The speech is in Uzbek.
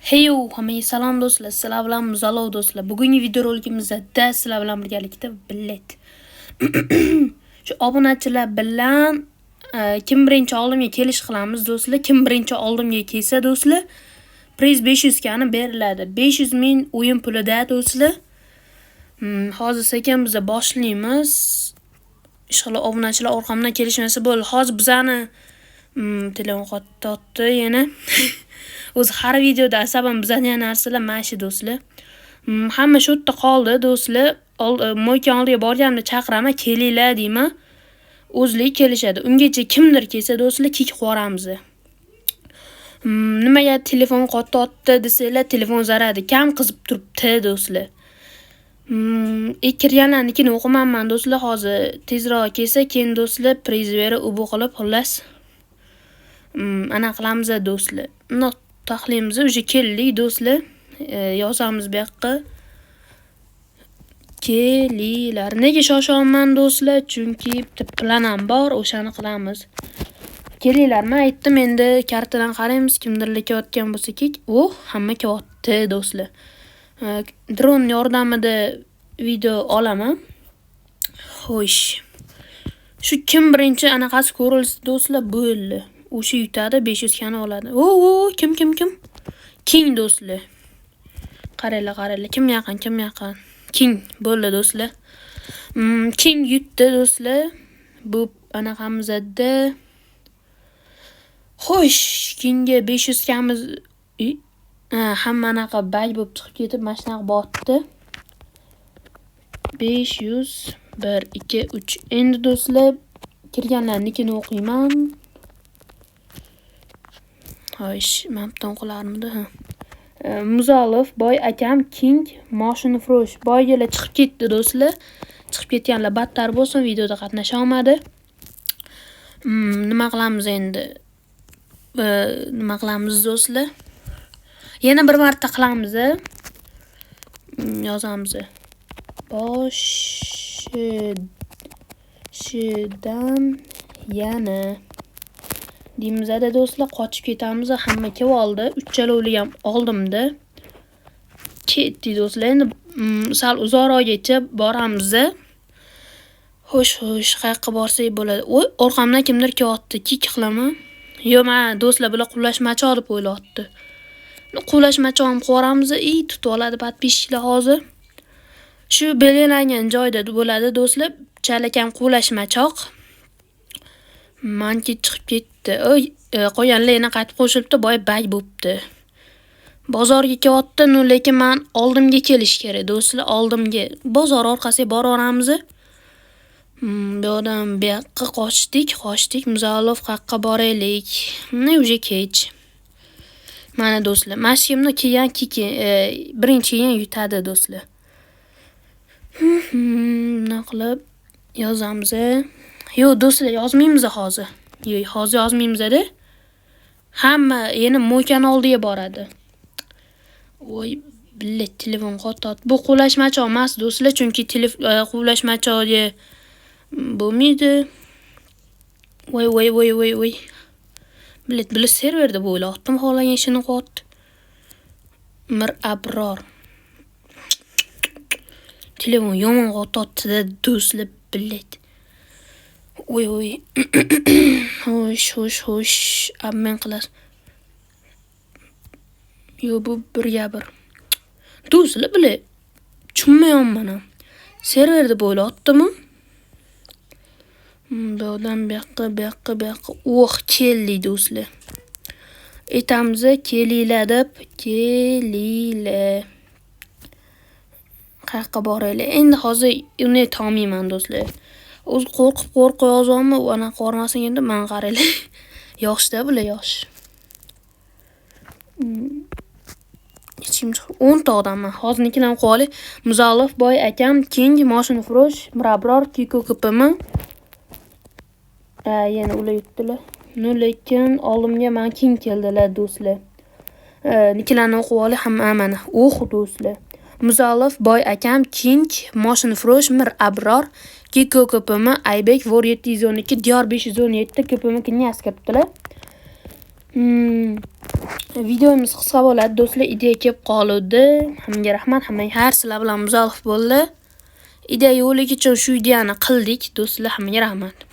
Heyo, hammaga salom do'stlar. Sizlar bilan Muzalov do'stlar. Bugungi videorolikimizda sizlar bilan birgalikda bilet. Shu obunachilar bilan kim birinchi oldimga kelish qilamiz do'stlar. Kim birinchi oldimga kelsa do'stlar, priz 500 gani beriladi. 500 ming o'yin pulida do'stlar. Hozir sekin biz boshlaymiz. Inshaalloh obunachilar orqamdan kelishmasa bo'ldi. Hozir bizani telefon qotdi yana. O'zi har videoda asabim bizani narsalar mashi do'stlar. Hamma shu yerda qoldi do'stlar. Mo'ykan oldiga borganimda chaqiraman, kelinglar deyman. O'zlik kelishadi. Ungacha kimdir kelsa do'stlar, kik qoramiz. Nimaga telefon qotdi desanglar, telefon zaradi kam qizib turibdi do'stlar. Kirganlarnikini o'qimayman do'stlar. Hozir tezroq kelsa, keyin do'stlar priz berib ubu qilib xullas. Ana qilamiz do'stlar. Taxlaymiz, uje keldik do'stlar. Yozamiz bu yoqqa. Kelinglar. Nega shoshaman do'stlar? Chunki bitta planim bor, o'shani qilamiz. Kelinglar, men aytdim, endi kartadan qaraymiz, kimdir kelayotgan bo'lsa kek. Hamma kelyapti do'stlar. Dron yordamida video olaman. Xo'sh. Shu kim birinchi anaqasi ko'rilsa do'stlar, bo'ldi. O'sha yutadi, 500 gani oladi. Kim? King do'stlar. Qaranglar. Kim yaqin? King bo'ldi do'stlar. King yutdi do'stlar. Bu anaqamizda. Xo'sh, Kingga 500 gamiz hamma anaqa bag bo'lib chiqib ketib, mashinaga botdi. 500 1 2 3. Endi do'stlar, kirganlarnikini o'qiyman. Xo'sh, mapdan qo'larmidi? Muzalov, boy akam, King, mashina frosh. Boygalar chiqib ketdi do'stlar. Chiqib ketganlar battar bo'lsin, videoda qatnasha olmadi. Nima qilamiz endi? Nima qilamiz do'stlar? Yana bir marta qilamiz. Yozamiz. Boshidan yana deymizda do'stlar, qochib ketamiz. Hamma kelib oldi. Uchalovli ham oldimda. Ketdi do'stlar. Endi sal uzoqroqgacha boramiz. Xo'sh, qayerga borsak bo'ladi? Orqamdan kimdir kelyapti. Kik qilaman. Men do'stlar bular quvlashmachi deb o'ylayapti. Quvlashmachi ham qo'ramiz. Tutib oladi podpishchilar hozir. Shu belgilangan joyda bo'ladi do'stlar. Chalakam quvlashmachoq. Manki chiqib ketdi. Qo'yanlar yana qaytib qo'shilibdi, boy bag bo'libdi. Bozorga kelyapti, lekin men oldimga kelish kerak do'stlar, oldimga. Bozor orqasiga boraveramiz. Bu odam bu yoqqa qochdik. Muzalov qayerga boraylik? Uje kech. Mana do'stlar, mashimni kelgan birinchi kelgan yutadi do'stlar. Nima qilib yozamiz? Yo'q do'stlar, yozmaymiz hozir. Hozir yozmaymiz-da. Hamma yana mo'kan oldiga boradi. Billet telefon qotdi. Bu quvlashmachi emas do'stlar, chunki quvlashmachiga bo'lmaydi. Voy. Billet serverda bo'layaptim, xohlagan ishini qotdi. Mir abror. Telefon yomon qotdi do'stlar, billet. Voy. Xo'sh. Ammen qilar. Yo, bu 1-1. Do'stlar, bile tushunmayapman ham. Serverda bo'layaptimi? Bu odam bu yoqqa. Keldi do'stlar. Aytamiz, kelinglar deb, kelinglar. Qayerga boraylik? Endi hozir uni to'mayman do'stlar. O'z qo'rqib yozammi? Ana qormasin endi, men qaraylik. Yoshda bular yosh. Ichim 10 ta odamman. Hozirnikidan qo'yali. Muzalov, boy akam, King, mashina frosh, Mirabror, Kiko KPM. Yana ular yutdilar. Lekin oldimga men King keldilar do'stlar. Nikilarni o'qib oli hamma mana. Do'stlar. Muzalov, boy akam, King, mashina frosh, Mirabror, Kiko KPM, Aybek, Vor 712, Diyor 517, KPM kini askiribdilar. Videomiz qisqa bo'ladi do'stlar, ideya kelib qoldi. Hammaga rahmat, hammang har sizlar bilan muzoqif bo'ldi. Ideya yo'ligicha shu ideyani qildik do'stlar, hammaga rahmat.